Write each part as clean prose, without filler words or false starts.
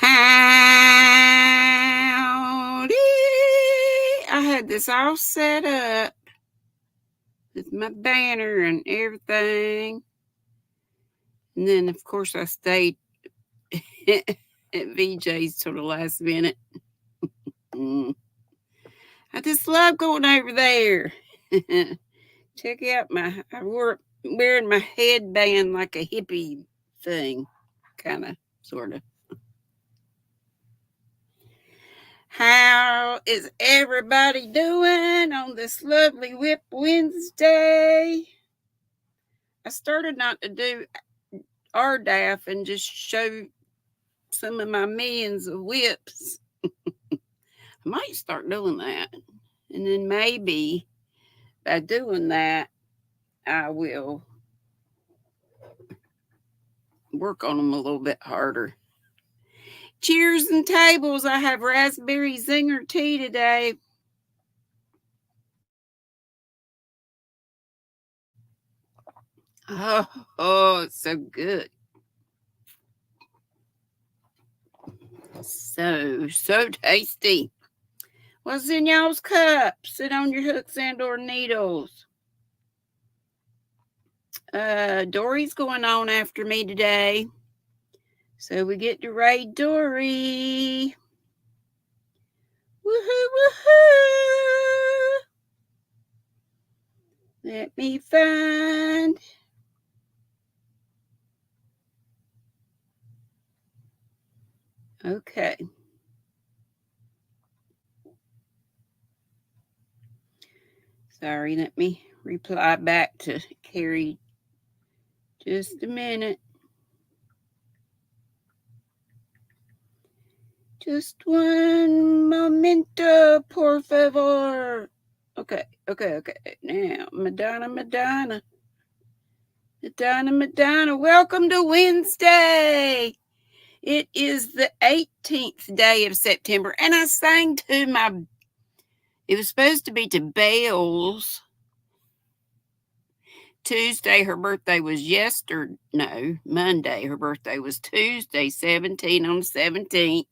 Howdy! I had this all set up with my banner and everything. And then, of course, I stayed at VJ's till the last minute. Mm. I just love going over there. Check out wearing my headband like a hippie thing, kind of, sort of. How is everybody doing on this lovely Whip Wednesday? I started not to do RDAF and just show some of my millions of whips. I might start doing that. And then maybe by doing that, I will work on them a little bit harder. Cheers and tables. I have raspberry zinger tea today. Oh, it's so good. So tasty. What's in y'all's cup? Sit on your hooks and or needles. Dory's going on after me today. So we get to raid Dory. Woohoo, woohoo. Let me find. Okay. Sorry, let me reply back to Carrie. Just a minute. Just one momento, por favor. Okay. Now, Madonna. Welcome to Wednesday. It is the 18th day of September, and I sang to it was supposed to be to Belle's Tuesday. Her birthday was Monday. Her birthday was Tuesday, 17 on the 17th.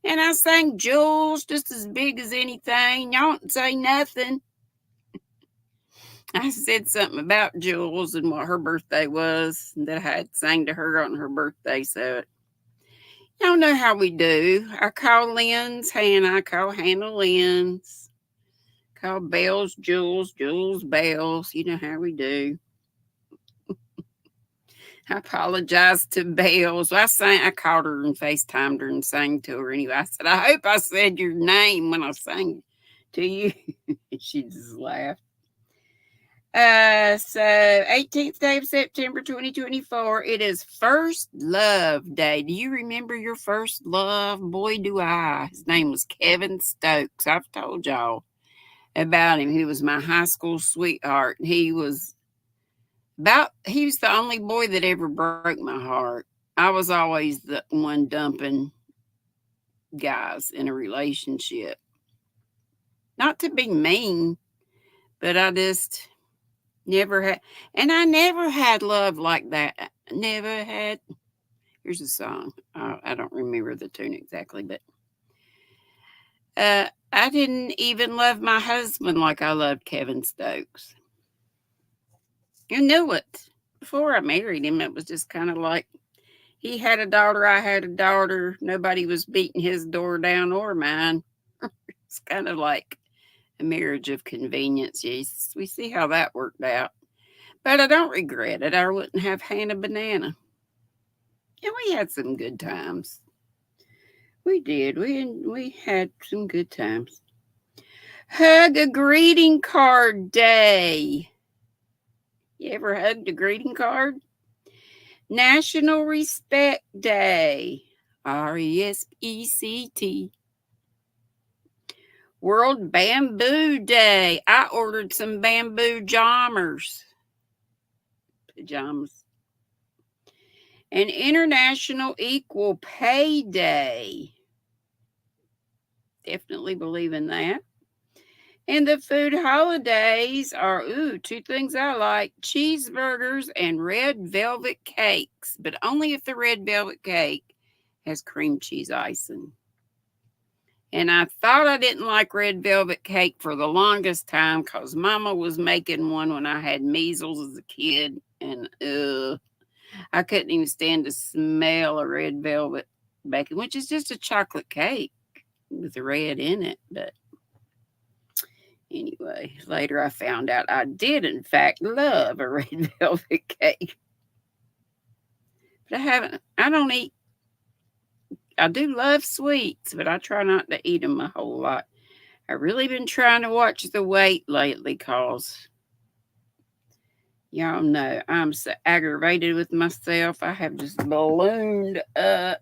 And I sang Jules just as big as anything. Y'all don't say nothing. I said something about Jules and what her birthday was, and that I had sang to her on her birthday. So y'all know how we do. I call Lynn's Hannah. I call Hannah Lynn's. Call Bells Jules. Jules Bells. You know how we do. I apologize to Bells. I called her and FaceTimed her and sang to her anyway. I said, I hope I said your name when I sang to you. She just laughed. So 18th day of September 2024. It is First Love Day. Do you remember your first love? Boy, do I. His name was Kevin Stokes. I've told y'all about him. He was my high school sweetheart. He was the only boy that ever broke my heart. I was always the one dumping guys in a relationship. Not to be mean, but I just never had, and I never had love like that. Never had. Here's a song. I don't remember the tune exactly, but I didn't even love my husband like I loved Kevin Stokes. You knew it. Before I married him, it was just kind of like he had a daughter, I had a daughter. Nobody was beating his door down or mine. It's kind of like a marriage of convenience. Yes, we see how that worked out. But I don't regret it. I wouldn't have Hannah Banana. And we had some good times. We did. We had some good times. Hug a greeting card day. You ever hugged a greeting card? National Respect Day. RESPECT. World Bamboo Day. I ordered some bamboo pajamas. And International Equal Pay Day. Definitely believe in that. And the food holidays are, two things I like: cheeseburgers and red velvet cakes. But only if the red velvet cake Has cream cheese icing. And I thought I didn't like red velvet cake for the longest time because Mama was making one when I had measles as a kid. And I couldn't even stand the smell of red velvet baking, which is just a chocolate cake with the red in it. But anyway, later I found out I did, in fact, love a red velvet cake. But I don't eat. I do love sweets, but I try not to eat them a whole lot. I've really been trying to watch the weight lately because y'all know I'm so aggravated with myself. I have just ballooned up.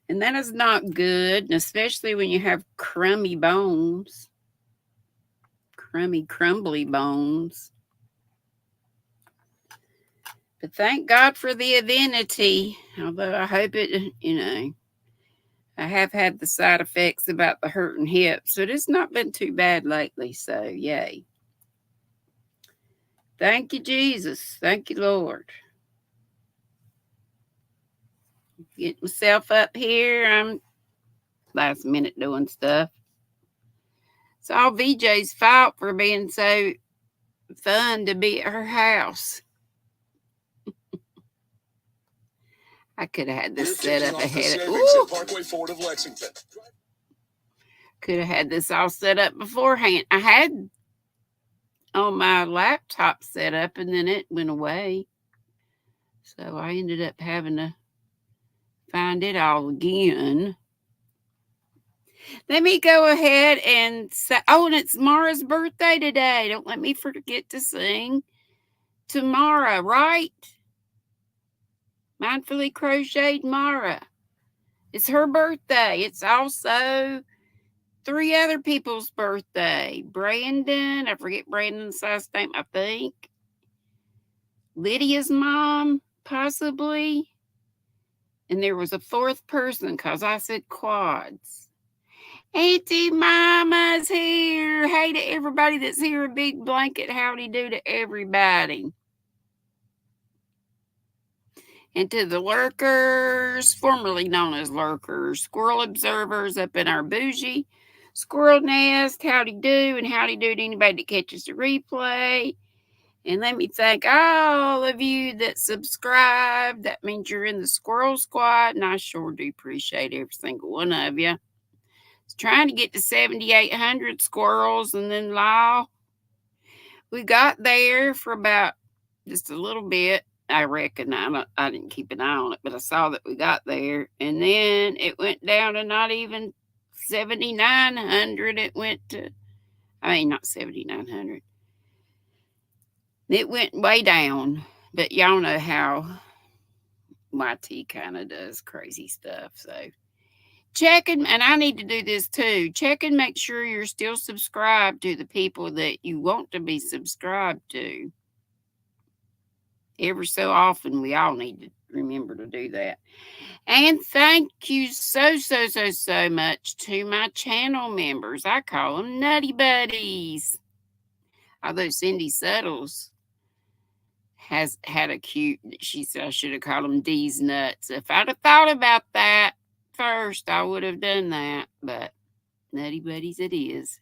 And that is not good, and especially when you have crummy bones. Crummy, crumbly bones. But thank God for the Avenity, although I hope it, I have had the side effects about the hurting hips, but it's not been too bad lately, so yay. Thank you, Jesus. Thank you, Lord. Get myself up here. I'm last minute doing stuff. It's all VJ's fault for being so fun to be at her house. I could have had this set up ahead of Parkway Ford of Lexington. Could have had this all set up beforehand. I had on my laptop set up and then it went away. So I ended up having to find it all again. Let me go ahead and say, and it's Mara's birthday today. Don't let me forget to sing tomorrow, right? Mindfully Crocheted Mara. It's her birthday. It's also 3 other people's birthday. Brandon, I forget Brandon's last name, I think. Lydia's mom, possibly. And there was a 4th person because I said quads. Auntie Mama's here. Hey to everybody that's here. A big blanket howdy do to everybody. And to the lurkers, formerly known as lurkers, squirrel observers up in our bougie squirrel nest, howdy do, and howdy do to anybody that catches the replay. And let me thank all of you that subscribe. That means you're in the squirrel squad, and I sure do appreciate every single one of you. I was trying to get to 7,800 squirrels, and then we got there for about just a little bit. I reckon I didn't keep an eye on it, but I saw that we got there. And then it went down to not even 7,900. It went to, not 7,900. It went way down. But y'all know how YT kind of does crazy stuff. So check and I need to do this too. Check and make sure you're still subscribed to the people that you want to be subscribed to. Every so often, we all need to remember to do that. And thank you so much to my channel members. I call them Nutty Buddies. Although Cindy Suttles has had a cute, she said I should have called them Dee's Nuts. If I'd have thought about that first, I would have done that. But Nutty Buddies it is.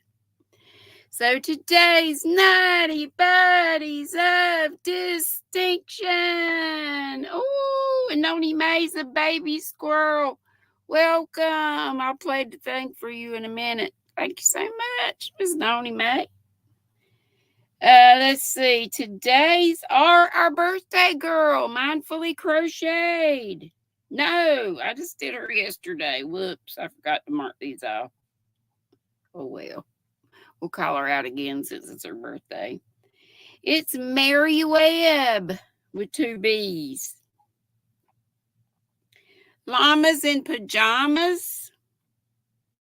So today's Nutty Buddies of Distinction. Oh, and Noni May's a baby squirrel. Welcome. I'll play the thing for you in a minute. Thank you so much, Miss Noni May. Let's see. Today's our birthday girl, Mindfully Crocheted. No, I just did her yesterday. Whoops, I forgot to mark these off. Oh, well. We'll call her out again since it's her birthday. It's Mary Webb with 2 B's. Llamas in Pajamas.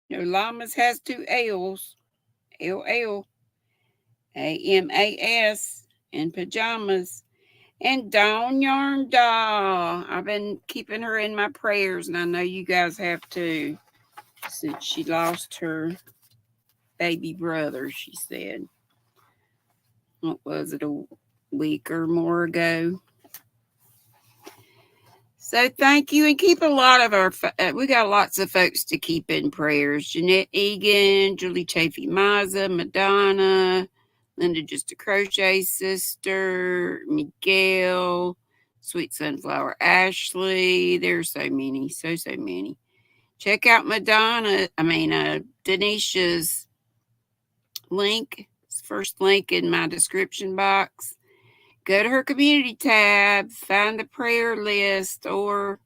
No, Llamas has 2 L's. LL. AMAS in Pajamas. And Dawn Yarn Doll. I've been keeping her in my prayers, and I know you guys have too, since she lost her baby brother, she said. What was it, a week or more ago? So thank you, and keep a lot of our. We got lots of folks to keep in prayers: Jeanette Egan, Julie Chafee Maza, Madonna, Linda Just a Crochet Sister, Miguel, Sweet Sunflower Ashley. There's so many, so many. Check out Denisha's link, first link in my description box. Go to her community tab, find the prayer list, or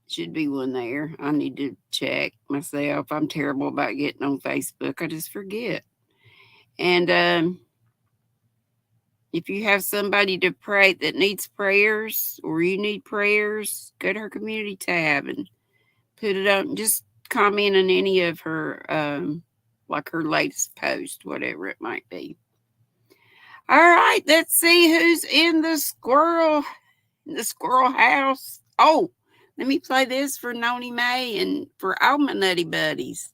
should be one there. I need to check myself. I'm terrible about getting on Facebook. I just forget. And if you have somebody to pray that needs prayers, or you need prayers, go to her community tab and put it on. Just comment on any of her, like her latest post, whatever it might be. All right, let's see who's in the squirrel house. Oh, let me play this for Noni May and for all my nutty buddies.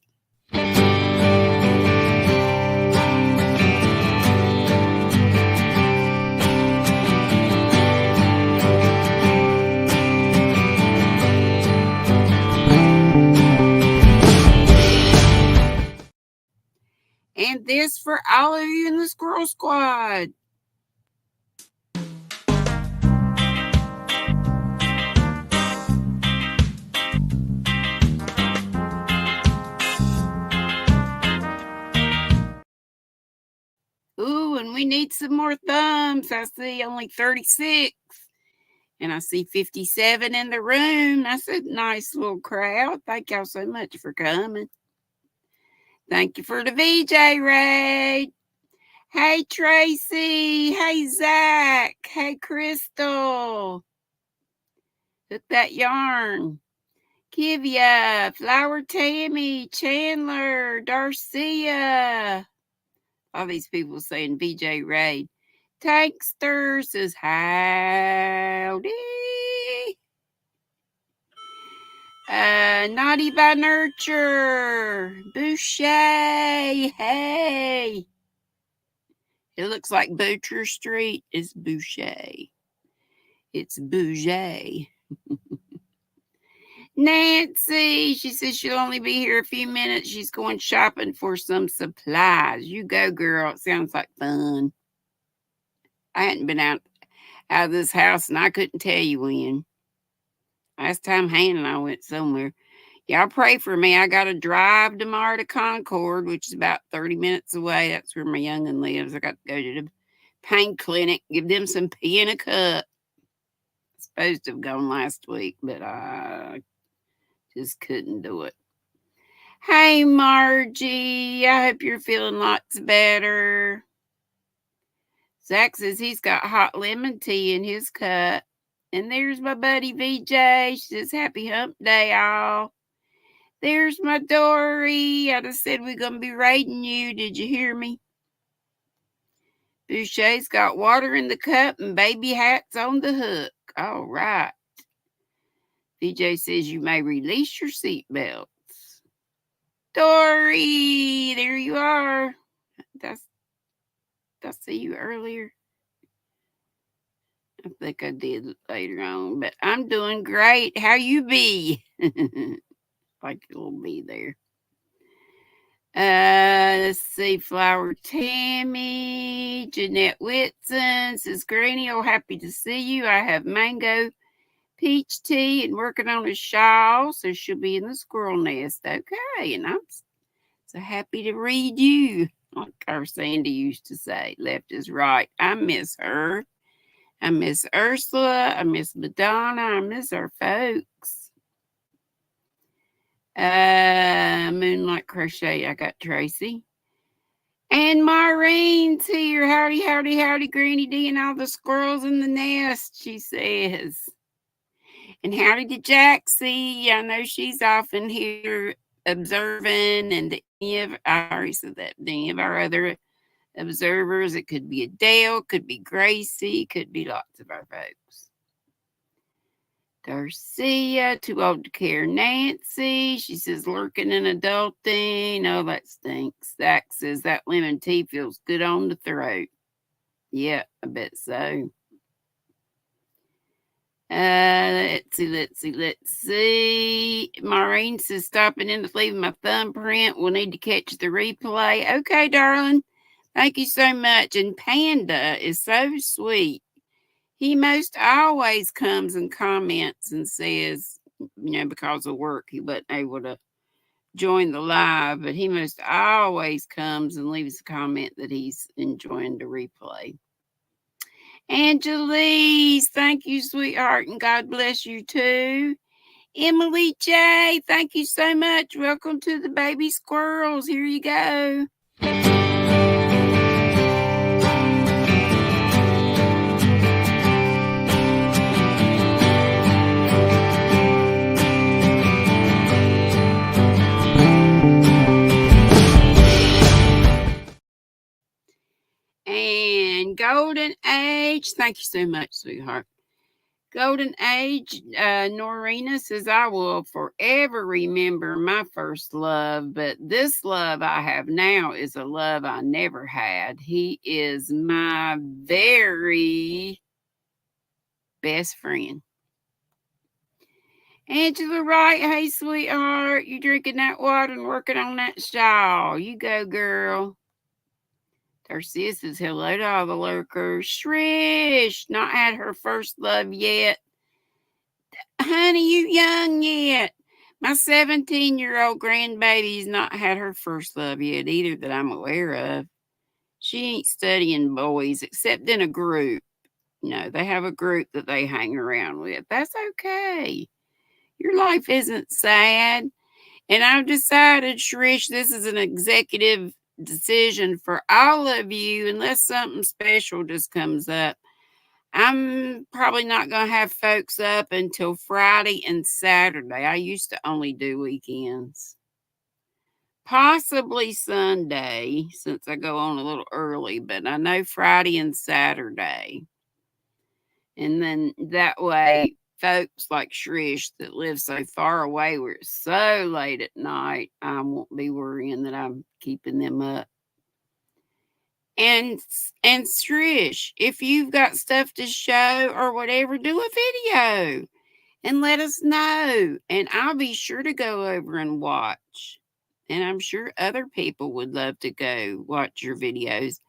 And this for all of you in the Squirrel Squad. Ooh, and we need some more thumbs. I see only 36. And I see 57 in the room. That's a nice little crowd. Thank y'all so much for coming. Thank you for the VJ raid. Hey, Tracy. Hey, Zach. Hey, Crystal. Hook that yarn. Kivia, Flower Tammy, Chandler, Darcia. All these people saying VJ raid. Tankster says howdy. Naughty by Nurture. Boucher. Hey. It looks like Butcher Street. It's Boucher. It's Bouger. Nancy. She says she'll only be here a few minutes. She's going shopping for some supplies. You go, girl. It sounds like fun. I hadn't been out of this house, and I couldn't tell you when. Last time Hannah and I went somewhere. Y'all pray for me. I got to drive tomorrow to Concord, which is about 30 minutes away. That's where my young'un lives. I got to go to the pain clinic, give them some pee in a cup. Supposed to have gone last week, but I just couldn't do it. Hey, Margie. I hope you're feeling lots better. Zach says he's got hot lemon tea in his cup. And there's my buddy VJ. She says, happy hump day, y'all. There's my Dory. I just said we're going to be raiding you. Did you hear me? Boucher's got water in the cup and baby hats on the hook. All right. VJ says you may release your seatbelts. Dory, there you are. Did I see you earlier? I think I did later on, but I'm doing great. How you be? Like you'll be there. Let's see. Flower Tammy, Jeanette Whitson says, Granny, oh, happy to see you. I have mango peach tea and working on a shawl, so she'll be in the squirrel nest. Okay, and I'm so happy to read you. Like our Sandy used to say, left is right. I miss her. I miss Ursula. I miss Madonna. I miss our folks. Moonlight Crochet. I got Tracy. And Maureen's here. Howdy, howdy, howdy, GrannyDee and all the squirrels in the nest, she says. And howdy to Jaxie. I know she's often here observing, and I already said that, any of our other observers. It could be Adele, could be Gracie, could be lots of our folks. Darcia, too old to care. Nancy, she says lurking and adulting. Oh, that stinks. Zach says that lemon tea feels good on the throat. Yeah, I bet so. Let's see. Maureen says, stopping in to leave my thumbprint. We'll need to catch the replay. Okay, darling. Thank you so much. And Panda is so sweet. He most always comes and comments and says, because of work, he wasn't able to join the live, but he most always comes and leaves a comment that he's enjoying the replay. Angelise, thank you, sweetheart, and God bless you too. Emily J, thank you so much. Welcome to the baby squirrels. Here you go. And Golden Age, thank you so much, sweetheart. Golden Age, Norina says, I will forever remember my first love, but this love I have now is a love I never had. He is my very best friend. Angela Wright, hey, sweetheart, you drinking that water and working on that shawl. You go, girl. Tarsia says, hello to all the lurkers. Shrish, not had her first love yet. Honey, you young yet. My 17-year-old grandbaby's not had her first love yet either that I'm aware of. She ain't studying boys except in a group. They have a group that they hang around with. That's okay. Your life isn't sad. And I've decided, Shrish, this is an executive decision for all of you, unless something special just comes up. I'm probably not going to have folks up until Friday and Saturday. I used to only do weekends. Possibly Sunday, since I go on a little early, but I know Friday and Saturday. And then that way, folks like Shrish that live so far away where it's so late at night, I won't be worrying that I'm keeping them up. And Shrish, if you've got stuff to show or whatever, do a video and let us know. And I'll be sure to go over and watch. And I'm sure other people would love to go watch your videos.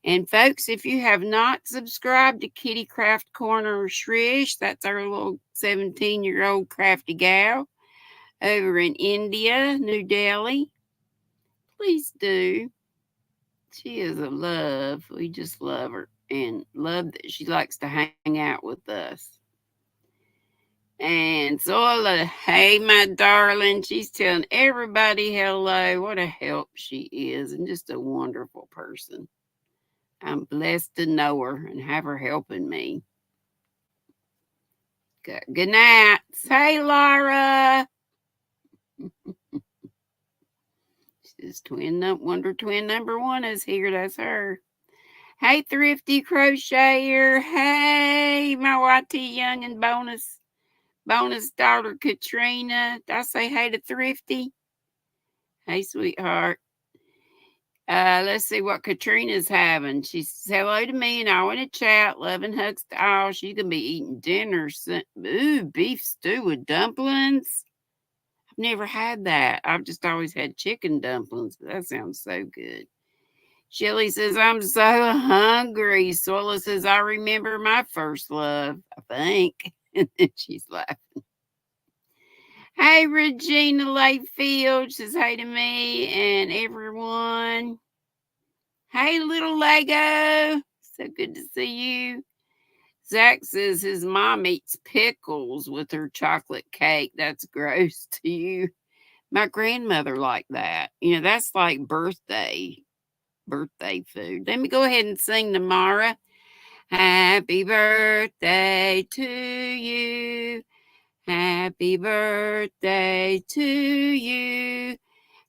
And folks, if you have not subscribed to Kitty Craft Corner or Shrish, that's our little 17-year-old crafty gal over in India, New Delhi, please do. She is a love. We just love her and love that she likes to hang out with us. And Zola, hey, my darling. She's telling everybody hello. What a help she is and just a wonderful person. I'm blessed to know her and have her helping me. Good night. Hey, Laura. This Wonder Twin number one is here. That's her. Hey, Thrifty Crocheter. Hey, my YT Young and bonus daughter, Katrina. Did I say hey to Thrifty? Hey, sweetheart. Let's see what Katrina's having. She says hello to me and I want to chat. Love and hugs to all. She's going to be eating dinner. Ooh, beef stew with dumplings. I've never had that. I've just always had chicken dumplings. But that sounds so good. Shelly says, I'm so hungry. Sola says, I remember my first love, I think. And then she's laughing. Hey, Regina Layfield says hey to me and everyone. Hey, little Lego. So good to see you. Zach says his mom eats pickles with her chocolate cake. That's gross to you. My grandmother liked that. That's like birthday food. Let me go ahead and sing to Mara. Happy birthday to you. Happy birthday to you.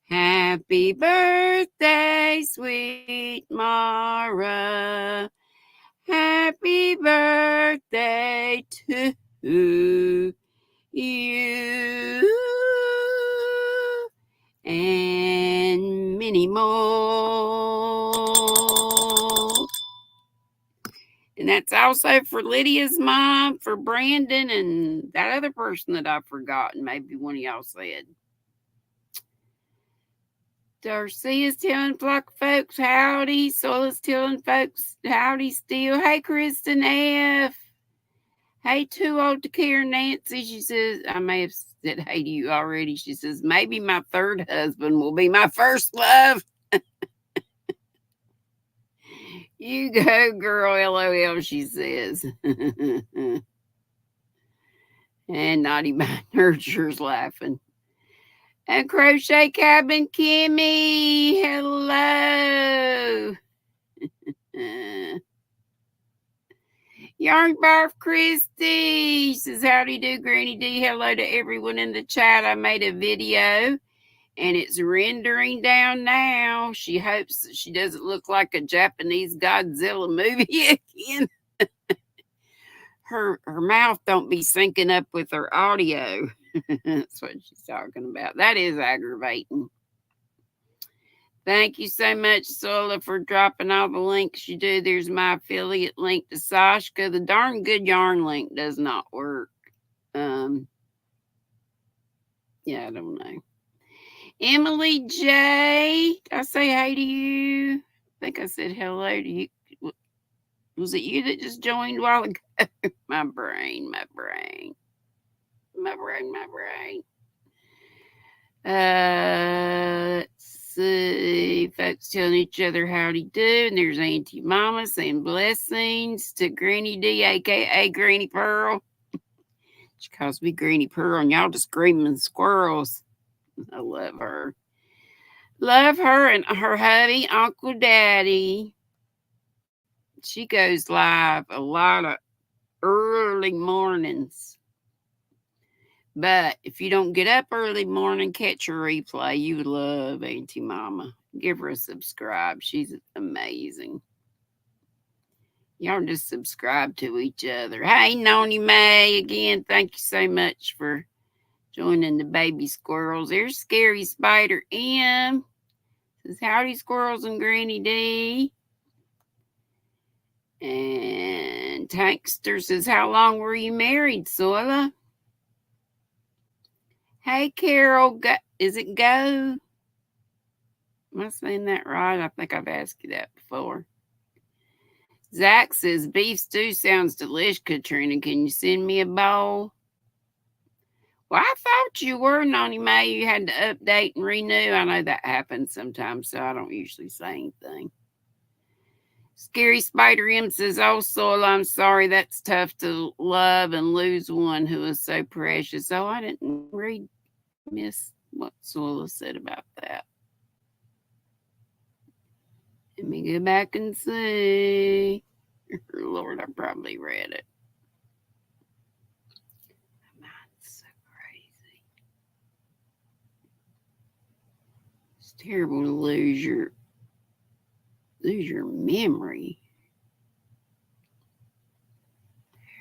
Happy birthday, sweet Mara. Happy birthday to you. And many more. And that's also for Lydia's mom, for Brandon, and that other person that I've forgotten. Maybe one of y'all said. Darcy is telling flock folks howdy. Sola's telling folks howdy still. Hey, Kristen F. Hey, too old to care, Nancy. She says, I may have said hey to you already. She says, maybe my third husband will be my first love. You go, girl, LOL, she says. And Naughty by Nurture's laughing. And Crochet Cabin Kimmy, hello. Yarn Barf Christy says, howdy do, GrannyDee. Hello to everyone in the chat. I made a video and it's rendering down now. She hopes that she doesn't look like a Japanese Godzilla movie again. Her mouth don't be syncing up with her audio. That's what she's talking about. That is aggravating. Thank you so much, Sola, for dropping all the links you do. There's my affiliate link to Sashka. The darn good yarn link does not work. Yeah, I don't know. Emily J, I say hey to you. I think I said hello to you. Was it you that just joined a while ago? My brain. Let's see. Folks telling each other howdy do. And there's Auntie Mama saying blessings to GrannyDee, a.k.a. Granny Pearl. She calls me Granny Pearl, and y'all just screaming squirrels. I love her. Love her and her hubby, Uncle Daddy. She goes live a lot of early mornings. But if you don't get up early morning, catch her replay. You would love Auntie Mama. Give her a subscribe. She's amazing. Y'all just subscribe to each other. Hey, Noni May, again, thank you so much for joining the baby squirrels. There's Scary Spider M. Says, howdy, squirrels and GrannyDee. And Tankster says, how long were you married, Sola? Hey, Carol, is it Go? Am I saying that right? I think I've asked you that before. Zach says, beef stew sounds delicious, Katrina. Can you send me a bowl? Well, I thought you were, Noni May. You had to update and renew. I know that happens sometimes, so I don't usually say anything. Scary Spider M says, oh, Soil, I'm sorry. That's tough to love and lose one who is so precious. Oh, I didn't miss what Soila said about that. Let me go back and see. Lord, I probably read it. My mind's so crazy. It's terrible to lose your memory.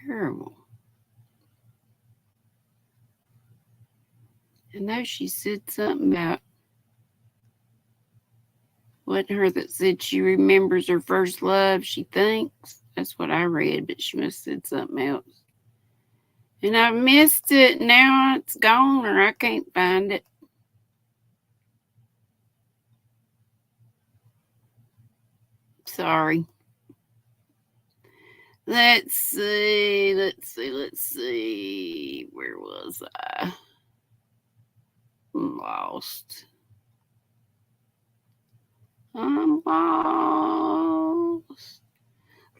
Terrible. I know she said something about wasn't her that said she remembers her first love, she thinks. That's what I read, but she must have said something else. And I missed it. Now it's gone or I can't find it. Sorry. Let's see. Where was I? I'm lost.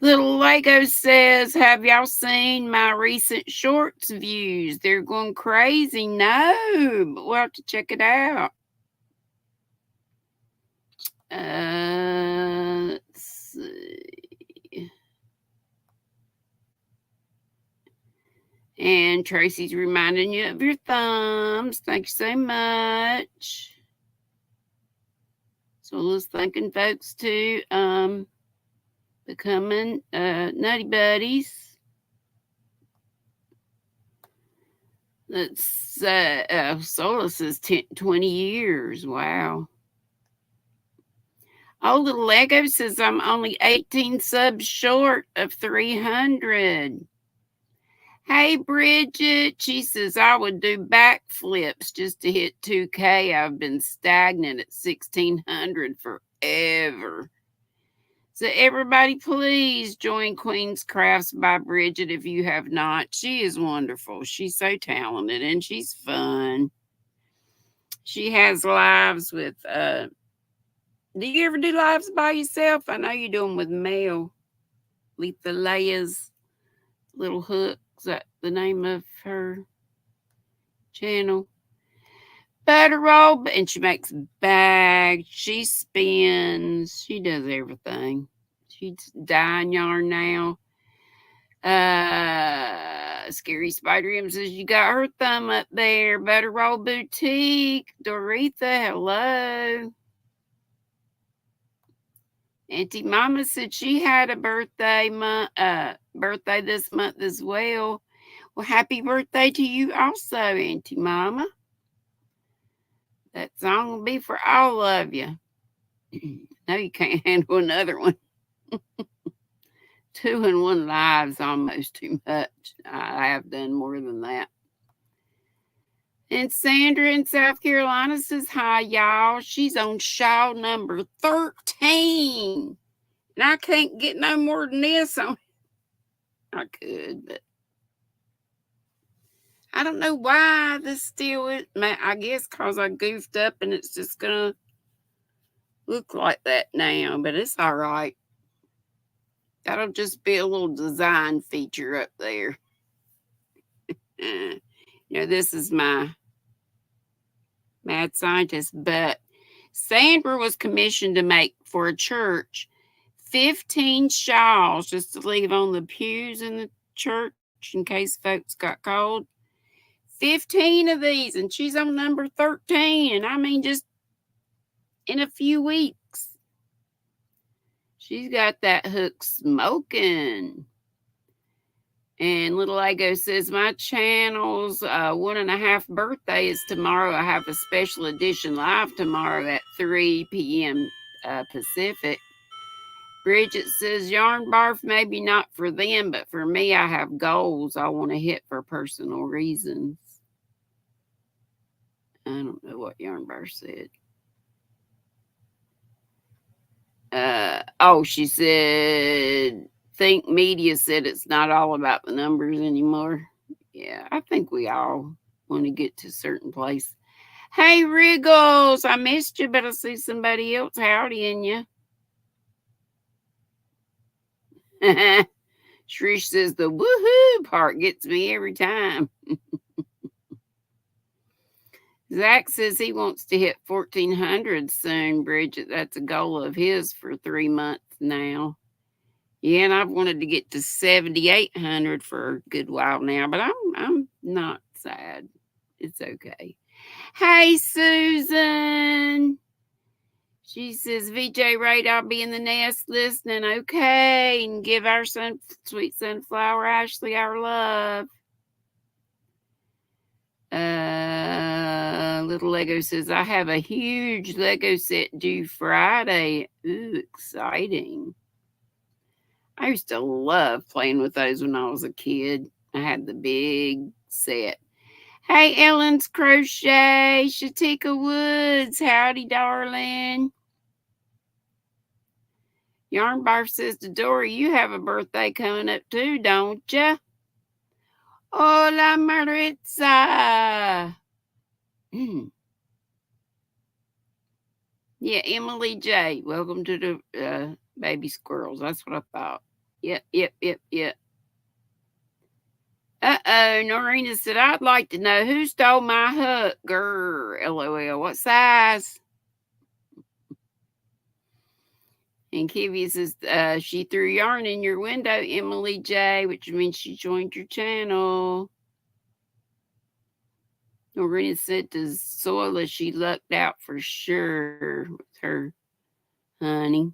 Little Lego says, have y'all seen my recent shorts views? They're going crazy. No, but we'll have to check it out. Let's see. And Tracy's reminding you of your thumbs. Thank you so much. So let's thanking folks to becoming Nutty Buddies. Let's Sola says 20 years. Wow. Oh, little Lego says I'm only 18 subs short of 300. Hey, Bridget. She says I would do backflips just to hit 2K. I've been stagnant at 1600 forever. So, everybody, please join Queen's Crafts by Bridget if you have not. She is wonderful. She's so talented and she's fun. She has lives with, do you ever do lives by yourself? I know you do them with Mel. Letha Leia's Little Hook. Is that the name of her channel? Butter roll, and she makes bags. She spins. She does everything. She's dyeing yarn now. Scary Spider M says you got her thumb up there. Butter Roll Boutique. Doretha, hello. Auntie Mama said she had a birthday this month as well. Well, happy birthday to you also, Auntie Mama. That song will be for all of you. No, you can't handle another one. 2 in 1 live's almost too much. I have done more than that. And Sandra in South Carolina says, hi, y'all. She's on shawl number 13. And I can't get no more than this on. I could, but I don't know why this still is. I guess because I goofed up and it's just going to look like that now. But it's all right. That'll just be a little design feature up there. This is my mad scientist. But Sandra was commissioned to make for a church 15 shawls just to leave on the pews in the church in case folks got cold. 15 of these, and she's on number 13. And I mean, just in a few weeks, she's got that hook smoking. And Little Lego says, my channel's 1.5 birthday is tomorrow. I have a special edition live tomorrow at 3 p.m. Pacific. Bridget says, yarn barf maybe not for them, but for me, I have goals I want to hit for personal reasons. I don't know what yarn barf said. She said, Think Media said it's not all about the numbers anymore. Yeah, I think we all want to get to a certain place. Hey, Wriggles, I missed you, but I see somebody else howdying you. Shrish says the woohoo part gets me every time. Zach says he wants to hit 1,400 soon, Bridget. That's a goal of his for 3 months now. Yeah, and I've wanted to get to 7,800 for a good while now, but I'm not sad. It's okay. Hey, Susan. She says, VJ Raid, I'll be in the nest listening. Okay, and give our sweet sunflower Ashley our love. Little Lego says, I have a huge Lego set due Friday. Ooh, exciting. I used to love playing with those when I was a kid. I had the big set. Hey, Ellen's Crochet, Shatika Woods. Howdy, darling. Yarn Barf says to Dory, you have a birthday coming up too, don't ya? Hola, Maritza. Yeah, Emily J. Welcome to the baby squirrels. That's what I thought. Yep. Norina said, I'd like to know who stole my hook. Grr, LOL. What size? And Kivia says, she threw yarn in your window, Emily J, which means she joined your channel. Norina said to Zoila she lucked out for sure with her honey.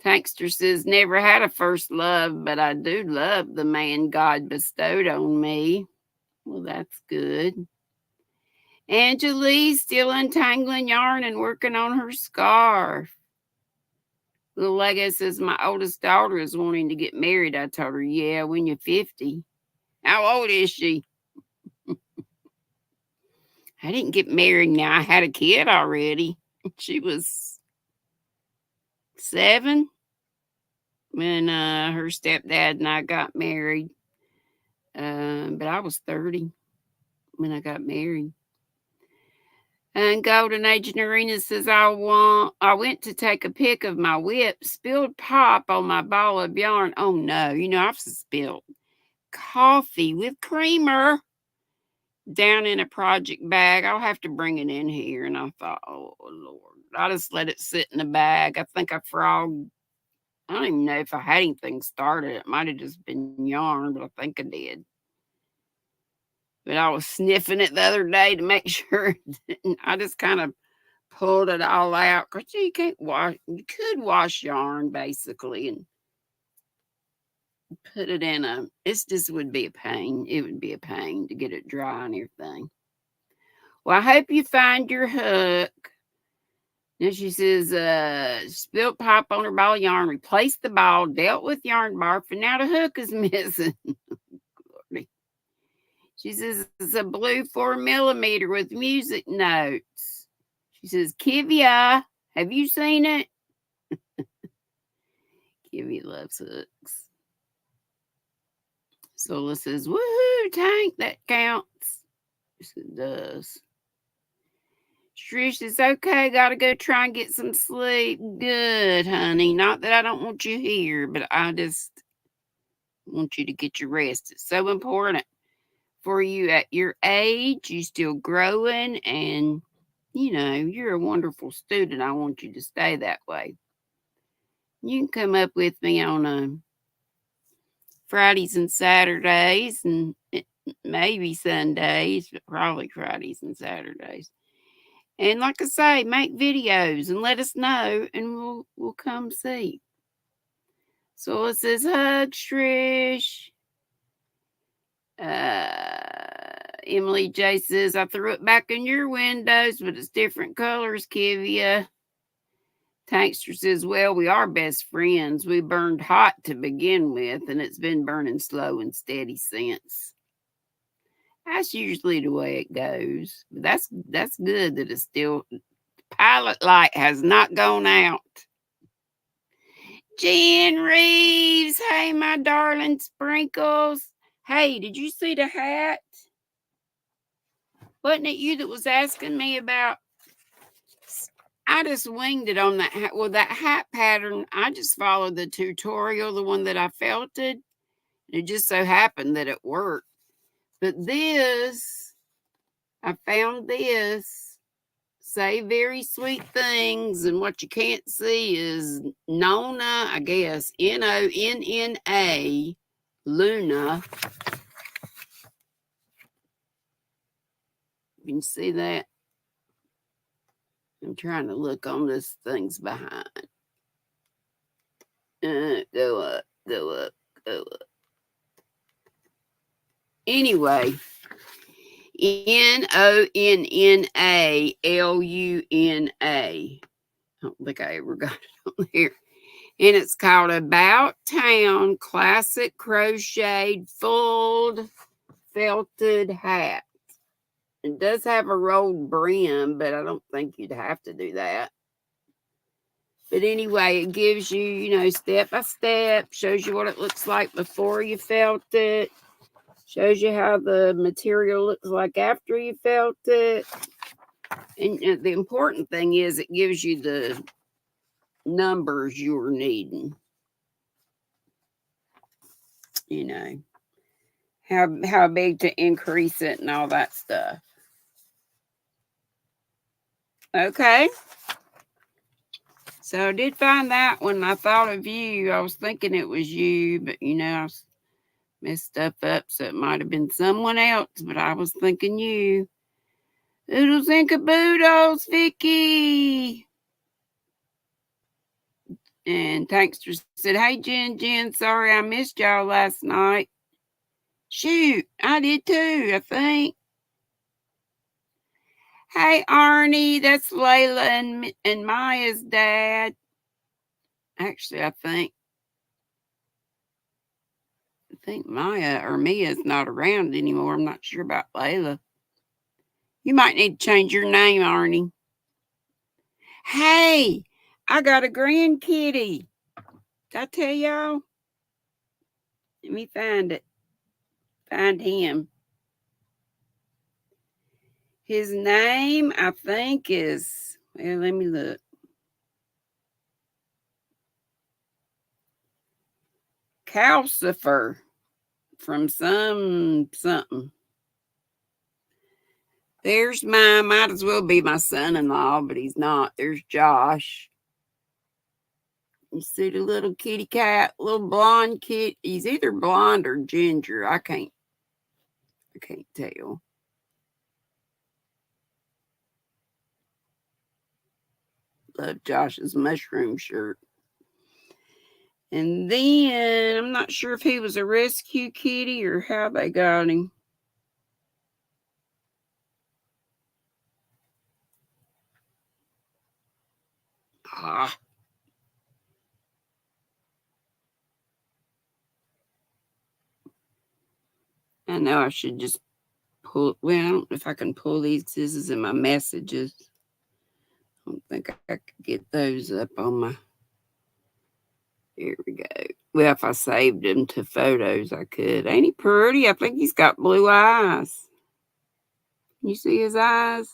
Tankster says, never had a first love, but I do love the man God bestowed on me. Well, that's good. Angelique still untangling yarn and working on her scarf. Little Lego says, my oldest daughter is wanting to get married. I told her, yeah, when you're 50. How old is she? I didn't get married now. I had a kid already. She was 7 when her stepdad and I got married. But I was 30 when I got married. And Golden Age Arena says, I went to take a pic of my whip, spilled pop on my ball of yarn. Oh no, I've spilled coffee with creamer down in a project bag. I'll have to bring it in here. And I thought, oh Lord, I just let it sit in the bag. I think I frogged. I don't even know if I had anything started. It might have just been yarn, but I think I did. But I was sniffing it the other day to make sure it didn't. I just kind of pulled it all out because you can't wash. You could wash yarn basically and put it in a. It's just would be a pain. It would be a pain to get it dry and everything. Well, I hope you find your hook. Then she says, spilled pop on her ball of yarn, replaced the ball, dealt with yarn barf, and now the hook is missing. She says, it's a blue 4mm with music notes. She says, Kivia, have you seen it? Kivia loves hooks. Sola says, woohoo, Tank, that counts. Yes, it does. Trish says, okay, gotta go try and get some sleep. Good, honey. Not that I don't want you here, but I just want you to get your rest. It's so important for you at your age. You still growing and, you're a wonderful student. I want you to stay that way. You can come up with me on Fridays and Saturdays and maybe Sundays, but probably Fridays and Saturdays. And like I say, make videos and let us know, and we'll come see. So it says, hugs, Trish. Emily J says, I threw it back in your windows, but it's different colors, Kivia. Tankster says, well, we are best friends. We burned hot to begin with, and it's been burning slow and steady since. That's usually the way it goes. But that's good that it's still, pilot light has not gone out. Jen Reeves, hey, my darling Sprinkles. Hey, did you see the hat? Wasn't it you that was asking me about? I just winged it on that hat. Well, that hat pattern, I just followed the tutorial, the one that I felted. It just so happened that it worked. But this, I found this. Say very sweet things. And what you can't see is Nonna, I guess, Nonna, Luna. You can see that? I'm trying to look on this thing's behind. Go up, go up, go up. Anyway, Nonna Luna. I don't think I ever got it on there. And it's called About Town Classic Crocheted Fulled Felted Hat. It does have a rolled brim, but I don't think you'd have to do that. But anyway, it gives you, step by step, shows you what it looks like before you felt it, shows you how the material looks like after you felt it. And the important thing is it gives you the numbers you're needing. How big to increase it and all that stuff. Okay. So I did find that when I thought of you. I was thinking it was you, but I messed stuff up, so it might have been someone else, but I was thinking you. Oodles and caboodles, Vicky. And Tankster said, hey, Jen, sorry I missed y'all last night. Shoot, I did too, I think. Hey, Arnie, that's Layla and Maya's dad. Actually, I think Maya or Mia is not around anymore. I'm not sure about Layla. You might need to change your name, Arnie. Hey, I got a grandkitty. Did I tell y'all? Let me find it. Find him. His name, I think, is, well, let me look. Calcifer from something. There's might as well be my son-in-law, but he's not. There's Josh. You see the little kitty cat, little blonde kid. He's either blonde or ginger. I can't tell. Love Josh's mushroom shirt. And then I'm not sure if he was a rescue kitty or how they got him. Ah. I know I should just pull. Well, I don't know if I can pull these. This is in my messages. I don't think I could get those up on my. Here we go. Well, if I saved him to photos, I could. Ain't he pretty? I think he's got blue eyes. You see his eyes?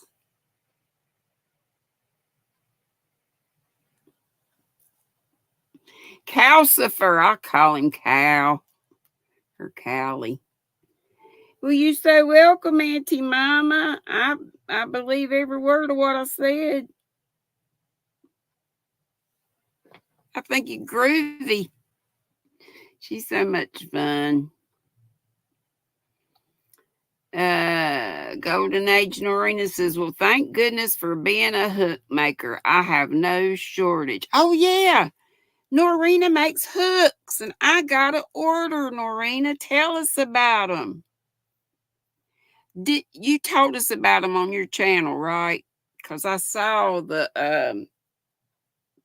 Calcifer. I'll call him Cal or Callie. Well, you say welcome, Auntie Mama. I believe every word of what I said. I think you're groovy. She's so much fun. Golden Age Norina says, well, thank goodness for being a hook maker. I have no shortage. Oh, yeah. Norina makes hooks, and I got to order, Norina. Tell us about them. You told us about them on your channel, right? Because I saw the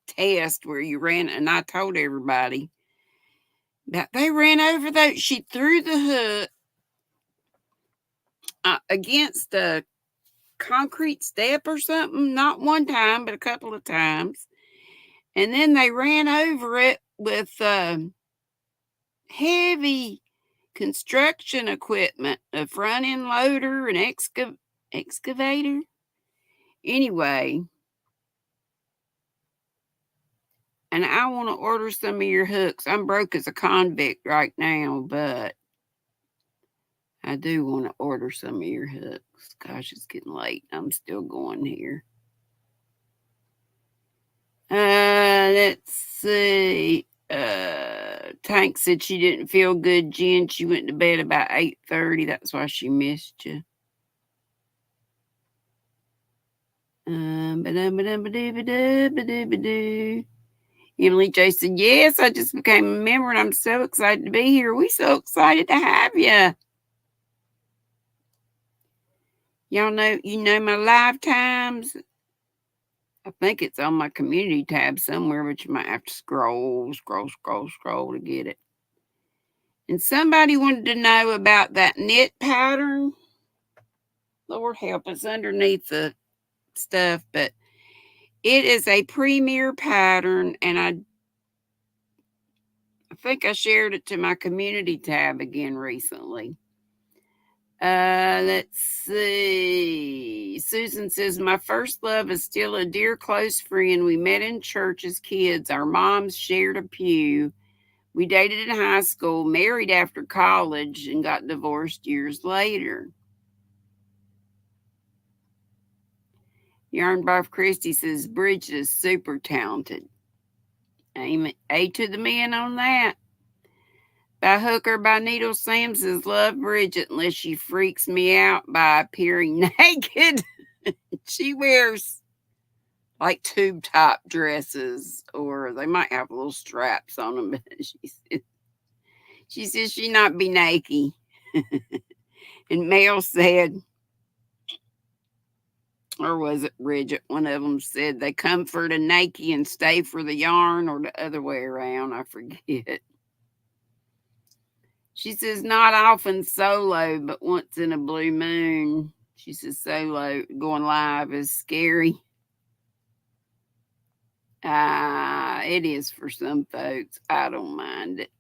test where you ran, and I told everybody that they ran over those. She threw the hook against a concrete step or something, not one time, but a couple of times. And then they ran over it with heavy construction equipment, a front end loader, an excavator. Anyway, and I want to order some of your hooks. I'm broke as a convict right now, but I do want to order some of your hooks. Gosh, it's getting late. I'm still going here. Let's see. Tank said she didn't feel good, Jen. She went to bed about 8:30. That's why she missed you. Emily J said, yes, I just became a member and I'm so excited to be here. We so excited to have you. Y'all know, my live times. I think it's on my community tab somewhere, but you might have to scroll to get it. And somebody wanted to know about that knit pattern. Lord help us, underneath the stuff, but it is a premier pattern, and I think I shared it to my community tab again recently. Let's see. Susan says, my first love is still a dear close friend. We met in church as kids. Our moms shared a pew. We dated in high school, married after college, and got divorced years later. Yarn Buff Christie says, Bridget is super talented. Amen. A to the men on that. By hook or by needle, Sam says, love Bridget unless she freaks me out by appearing naked. She wears like tube top dresses, or they might have little straps on them. But she says she not be naked. And Mel said, Or was it Bridget? One of them said they come for the Nike and stay for the yarn, or the other way around. I forget. She says, not often solo, but once in a blue moon. She says, solo going live is scary. It is for some folks. I don't mind it.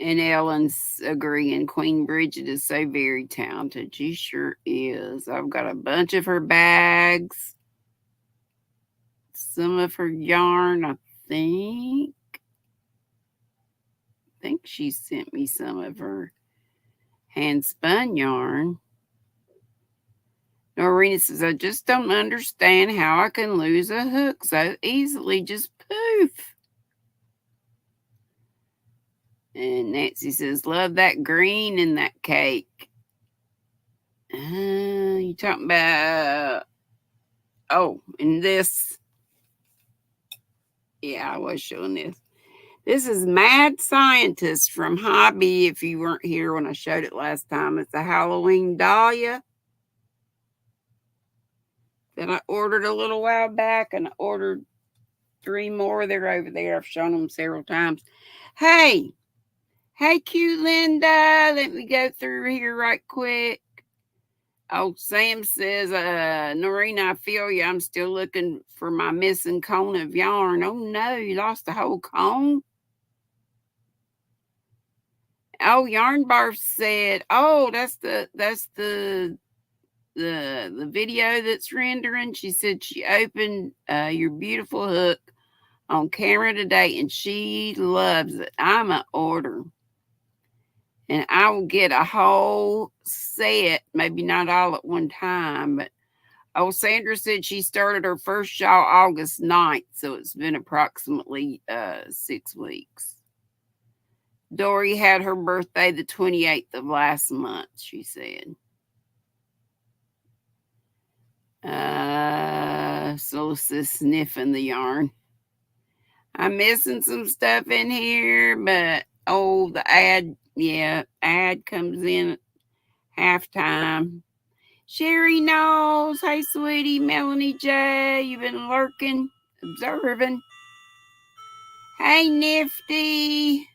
And Ellen's agreeing. Queen Bridget is so very talented. She sure is. I've got a bunch of her bags. Some of her yarn, I think. I think she sent me some of her hand spun yarn. Norina says, I just don't understand how I can lose a hook so easily. Just poof. And Nancy says, love that green in that cake. You talking about, and this. Yeah, I was showing this. This is Mad Scientist from Hobby, if you weren't here when I showed it last time. It's a Halloween dahlia that I ordered a little while back, and I ordered 3 more. They're over there. I've shown them several times. Hey, cute Linda. Let me go through here right quick. Oh, Sam says, Norina, I feel you. I'm still looking for my missing cone of yarn. Oh no, you lost the whole cone? Oh, Yarn Barf said, oh, that's the video that's rendering. She said she opened your beautiful hook on camera today and she loves it. I'm an order. And I will get a whole set, maybe not all at one time, but Sandra said she started her first shawl August 9th, so it's been approximately 6 weeks. Dory had her birthday the 28th of last month, she said. Solstice sniffing the yarn. I'm missing some stuff in here, but the ad comes in at halftime. Sherry knows. Hey, sweetie. Melanie J, you've been lurking, observing. Hey, Nifty.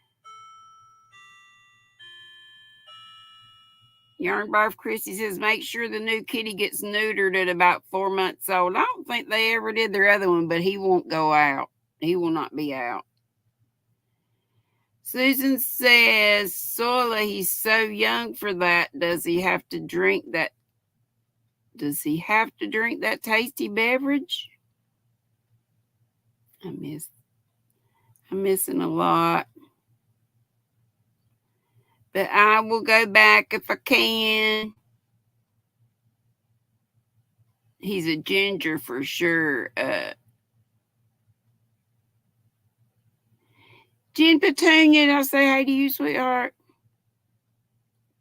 Yarn Barf Chrissy says, make sure the new kitty gets neutered at about 4 months old. I don't think they ever did their other one, but he won't go out. He will not be out. Susan says, Sola, he's so young for that. Does he have to drink that tasty beverage? I'm missing a lot. But I will go back if I can. He's a ginger for sure. Jen Petunia, did I say hey to you, sweetheart?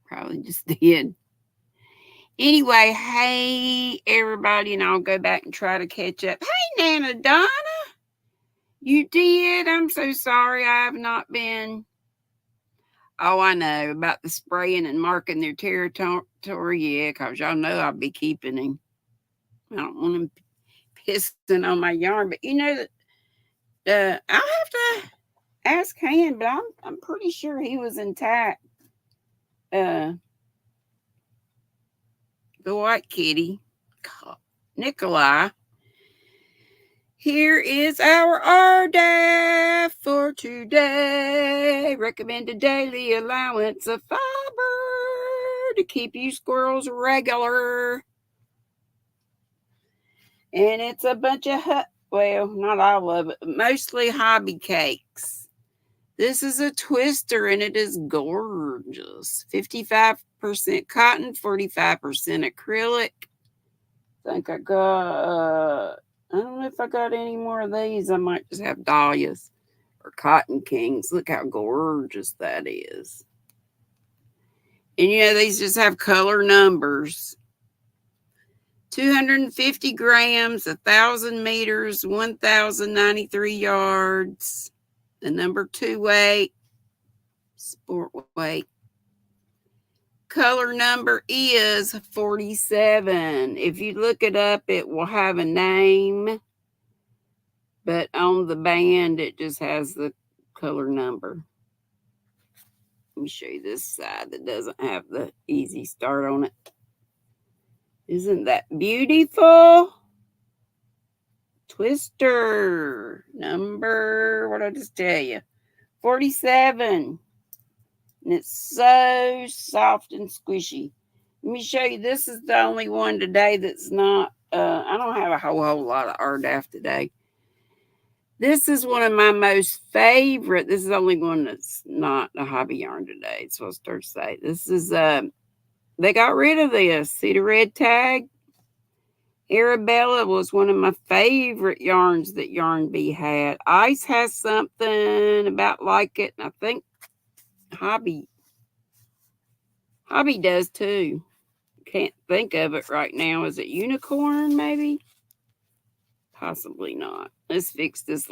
Probably just did. Anyway, hey, everybody, and I'll go back and try to catch up. Hey, Nana Donna. You did? I'm so sorry I have not been. Oh, I know about the spraying and marking their territory. Yeah, because y'all know I'll be keeping him. I don't want him pissing on my yarn, but you know that I'll have to ask Han, but I'm pretty sure he was intact. The white kitty, Nikolai. Here is our RDAF for today. Recommended daily allowance of fiber to keep you squirrels regular. And it's a bunch of, not all of it, but mostly hobby cakes. This is a twister and it is gorgeous. 55% cotton, 45% acrylic. I think I got, I don't know if I got any more of these. I might just have dahlias or cotton kings. Look how gorgeous that is. And these just have color numbers. 250 grams, 1,000 meters, 1,093 yards. The number 2 weight, sport weight. color number is 47. If you look it up, it will have a name, but on the band, it just has the color number. Let me show you this side that doesn't have the easy start on it. Isn't that beautiful? Twister number, what did I just tell you? 47. And it's so soft and squishy. Let me show you. This is the only one today that's not, I don't have a whole lot of RDAF today. This is one of my most favorite. This is the only one that's not a hobby yarn today. It's what I started to say. This is, they got rid of this. See the red tag? Arabella was one of my favorite yarns that Yarn Bee had. Ice has something about like it, and I think Hobby does too. Can't think of it right now. Is it unicorn maybe? Possibly not. Let's fix this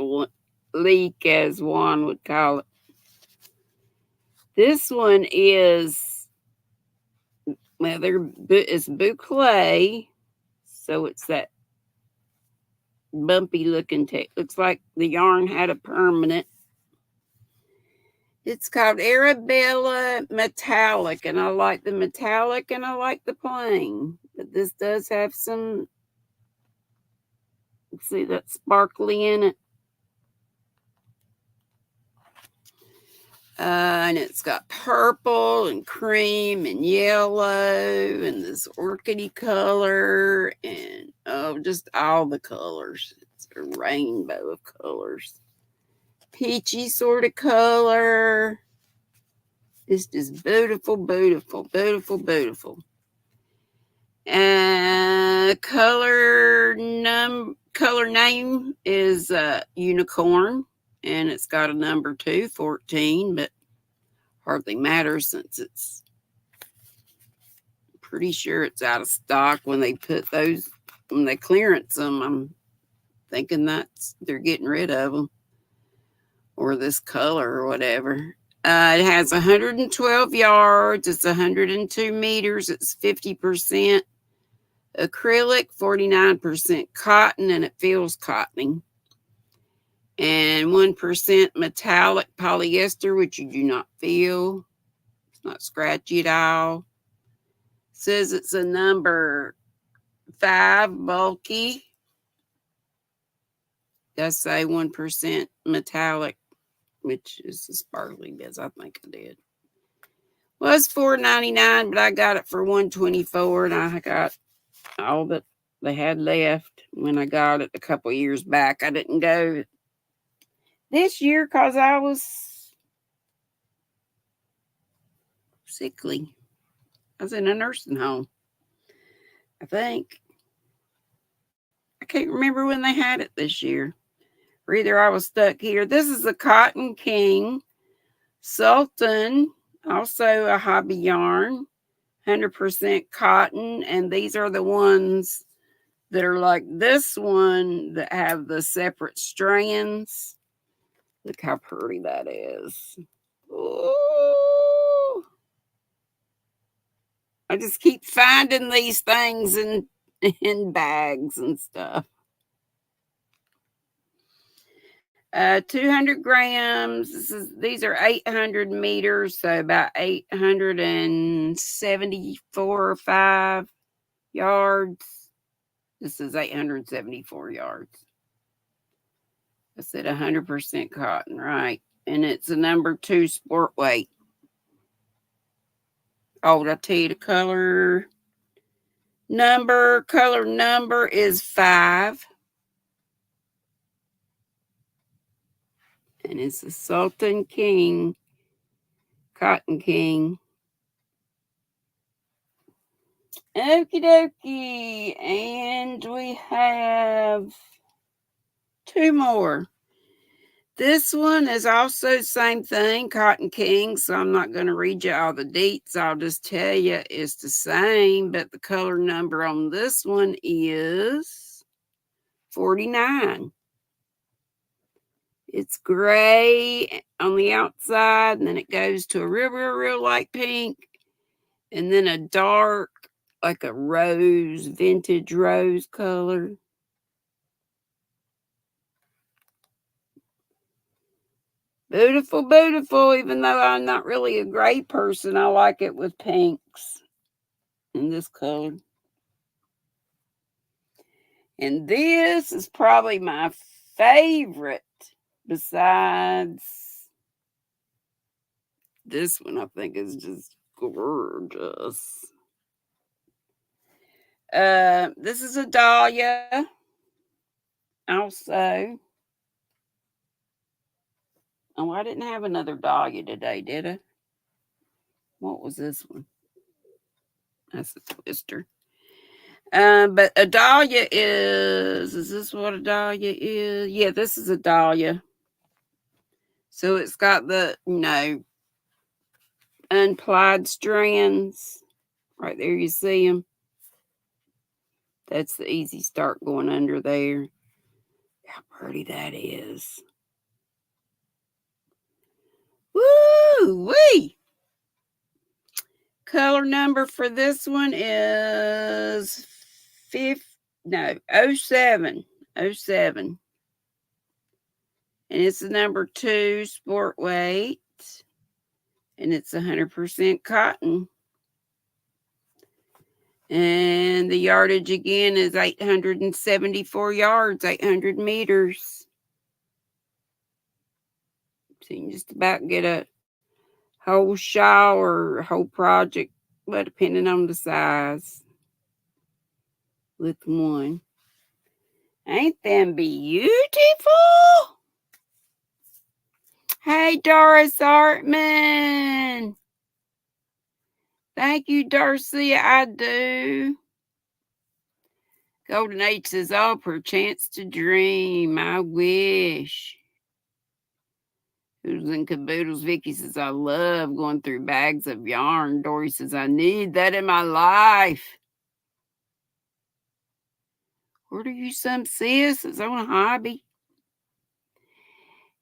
leak, as Juan would call it. This one is, well, it's boucle. So it's that bumpy looking looks like the yarn had a permanent. It's called Arabella Metallic, and I like the metallic and I like the plain. But this does have some, let's see, that sparkly in it. And it's got purple and cream and yellow and this orchidy color and just all the colors. It's a rainbow of colors. Peachy sort of color. It's just beautiful, beautiful, beautiful, beautiful. Color name is unicorn. And it's got a number 2, 14, but hardly matters since it's pretty sure it's out of stock when they put those, when they clearance them. I'm thinking they're getting rid of them, or this color or whatever. It has 112 yards. It's 102 meters. It's 50% acrylic, 49% cotton, and it feels cottony. And 1% metallic polyester, which you do not feel. It's not scratchy at all. Says it's a number 5 bulky. Does say 1% metallic, which is the sparkly bits. I think I did. Was $4.99, but I got it for $1.24, and I got all that they had left when I got it a couple years back. I didn't go this year because I was sickly. I was in a nursing home, I think. I can't remember when they had it this year. Or either I was stuck here. This is a Cotton King Sultan, also a hobby yarn, 100% cotton. And these are the ones that are like this one that have the separate strands. Look how pretty that is. Ooh. I just keep finding these things in bags and stuff. 200 grams. These are 800 meters, so about 874 or 5 yards. This is 874 yards. I said 100% cotton, right? And it's a number 2 sport weight. Oh, did I tell you the color number? Color number is 5. And it's a Sultan King, Cotton King. Okie dokie. And we have 2 more. This one is also the same thing, Cotton King, so I'm not going to read you all the deets. I'll just tell you it's the same, but the color number on this one is 49. It's gray on the outside, and then it goes to a real, real, real light pink, And then a dark, like a rose, vintage rose color. Beautiful, beautiful. Even though I'm not really a gray person, I like it with pinks in this color. And this is probably my favorite besides this one. I think is just gorgeous. This is a dahlia. Also, oh, I didn't have another dahlia today, did I? What was this one? That's a twister. But a dahlia is this what a dahlia is? Yeah, this is a dahlia. So it's got the, unplied strands. Right there, you see them. That's the easy start going under there. How pretty that is. Woo-wee! Color number for this one is 07. 07. And it's the number 2 sport weight. And it's 100% cotton. And the yardage again is 874 yards, 800 meters. So you can just about get a whole shower, whole project, but depending on the size. With one. Ain't them beautiful? Hey, Doris Artman. Thank you, Darcy. I do. Golden Age says, oh, perchance to dream. I wish. Hoodles and Caboodles. Vicky says, I love going through bags of yarn. Dory says, I need that in my life. Order you some, sis. It's on a hobby.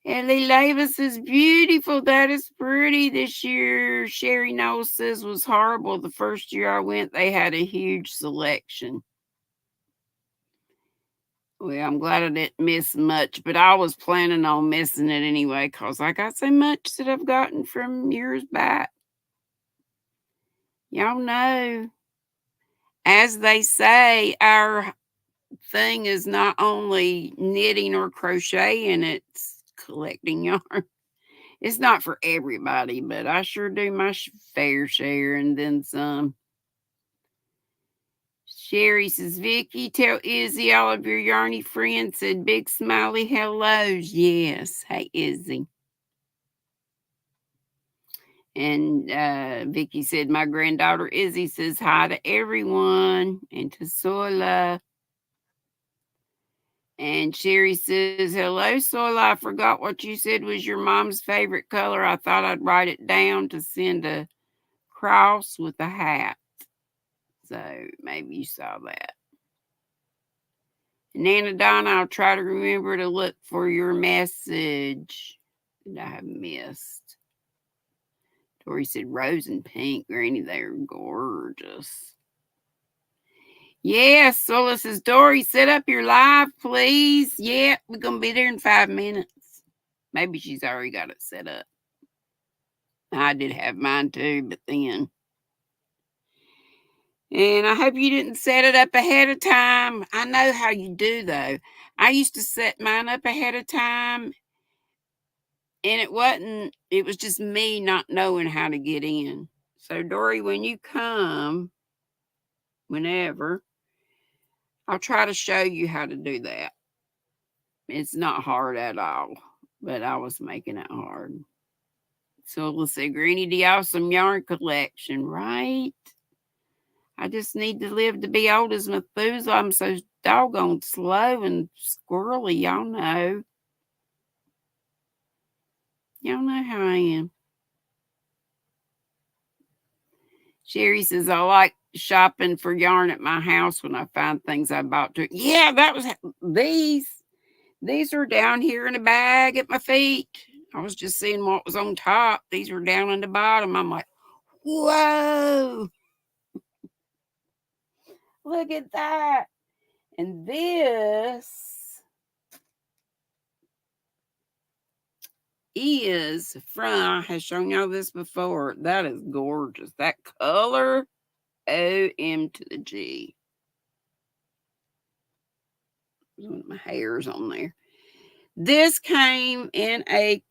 Ellie Lavis is beautiful. That is pretty this year. Sherry Knowles says was horrible. The first year I went, they had a huge selection. Well, I'm glad I didn't miss much, but I was planning on missing it anyway because I got so much that I've gotten from years back. Y'all know, as they say, our thing is not only knitting or crocheting, it's collecting yarn. It's not for everybody, but I sure do my fair share and then some. Sherry says, Vicky, tell Izzy all of your yarny friends said big smiley hellos. Yes. Hey, Izzy. And Vicky said, my granddaughter Izzy says hi to everyone and to Sola. And Sherry says, hello, Sola. I forgot what you said was your mom's favorite color. I thought I'd write it down to send a cross with a hat. So maybe you saw that. And Nana Donna, I'll try to remember to look for your message that I have missed. Tori said rose and pink. Granny, they're gorgeous. Yes, Sola says, Dory, set up your live, please. Yeah, we're going to be there in 5 minutes. Maybe she's already got it set up. I did have mine too, but then. And I hope you didn't set it up ahead of time. I know how you do, though. I used to set mine up ahead of time, and it was just me not knowing how to get in. So, Dory, when you come, whenever, I'll try to show you how to do that. It's not hard at all, but I was making it hard. So, let's say, GrannyDee, awesome yarn collection, right? I just need to live to be old as Methuselah. I'm so doggone slow and squirrely. Y'all know. Y'all know how I am. Sherry says, I like shopping for yarn at my house when I find things I bought to. Yeah, that was these. These are down here in a bag at my feet. I was just seeing what was on top. These were down in the bottom. I'm like, whoa. Look at that. And this is from, I have shown y'all this before. That is gorgeous. That color, O-M to the G. One of my hairs on there. This came in a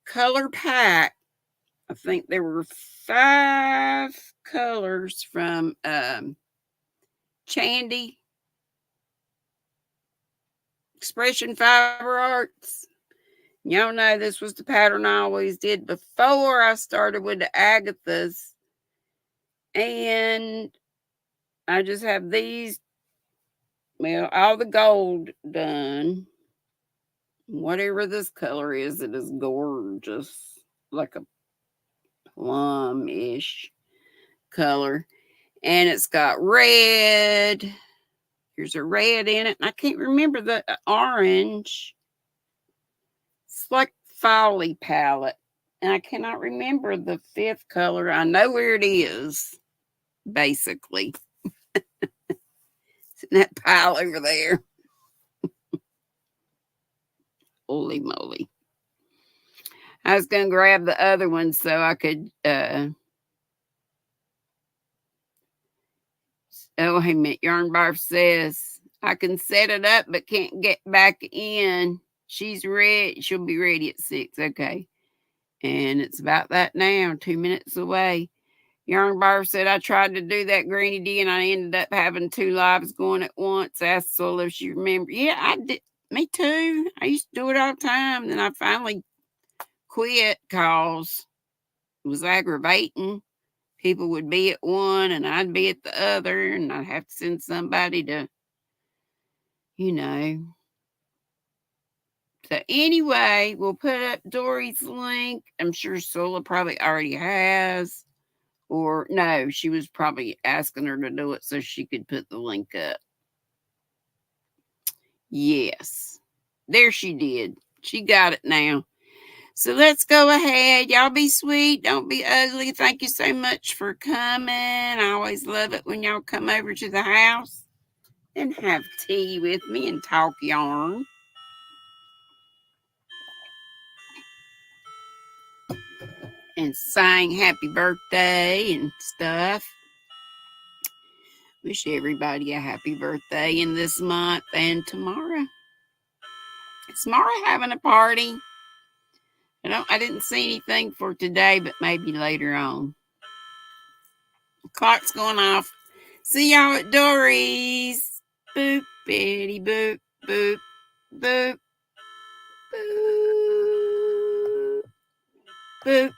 color pack. I think there were 5 colors from Chandy Expression Fiber Arts. Y'all know this was the pattern I always did before I started with the Agathas. And I just have these, well, all the gold done. Whatever this color is, it is gorgeous. Like a plum-ish color. And it's got red. There's a red in it. And I can't remember the orange. It's like Folly palette. And I cannot remember the 5th color. I know where it is, basically. It's in that pile over there. Holy moly. I was going to grab the other one so I could, oh, hey, a minute. Yarn Barf says, I can set it up but can't get back in. She's ready. She'll be ready at 6. Okay. And it's about that now, 2 minutes away. Yarn Barf said, I tried to do that GrannyDee and I ended up having 2 lives going at once. Asked Sola if she remembered. Yeah, I did. Me too. I used to do it all the time. Then I finally quit because it was aggravating. People would be at one and I'd be at the other, and I'd have to send somebody to, you know. So anyway, we'll put up Dory's link. I'm sure Sola probably already has. Or no, she was probably asking her to do it so she could put the link up. Yes. There she did. She got it now. So let's go ahead. Y'all be sweet. Don't be ugly. Thank you so much for coming. I always love it when y'all come over to the house and have tea with me and talk yarn. And sing happy birthday and stuff. Wish everybody a happy birthday in this month and tomorrow. Is Mara having a party? I didn't see anything for today, but maybe later on. The clock's going off. See y'all at Dory's. Boop, bitty, boop, boop, boop, boop, boop.